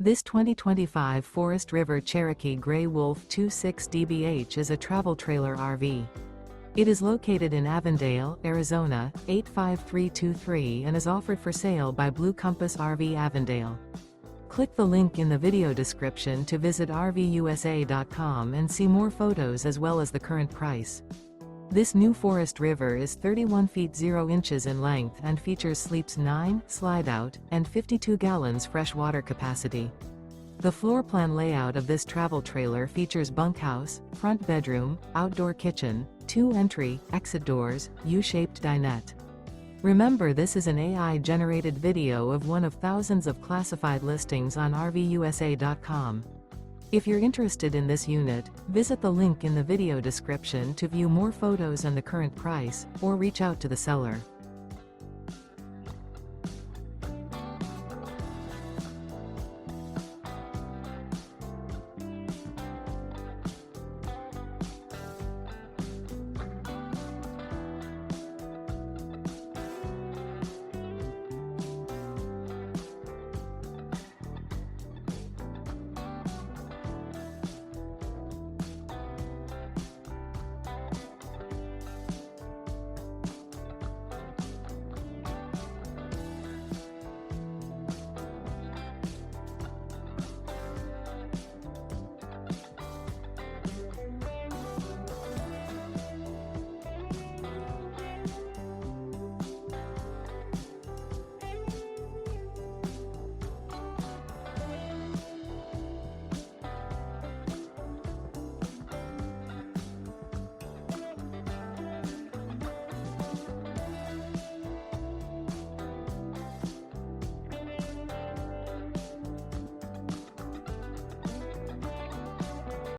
This 2025 Forest River Cherokee Grey Wolf 26 DBH is a travel trailer RV. It is located in Avondale, Arizona, 85323 and is offered for sale by Blue Compass RV Avondale. Click the link in the video description to visit RVUSA.com and see more photos as well as the current price. This new Forest River is 31 feet 0 inches in length and features sleeps 9, slide-out, and 52 gallons fresh water capacity. The floor plan layout of this travel trailer features bunkhouse, front bedroom, outdoor kitchen, 2 entry, exit doors, U-shaped dinette. Remember, this is an AI-generated video of one of thousands of classified listings on RVUSA.com. If you're interested in this unit, visit the link in the video description to view more photos and the current price, or reach out to the seller.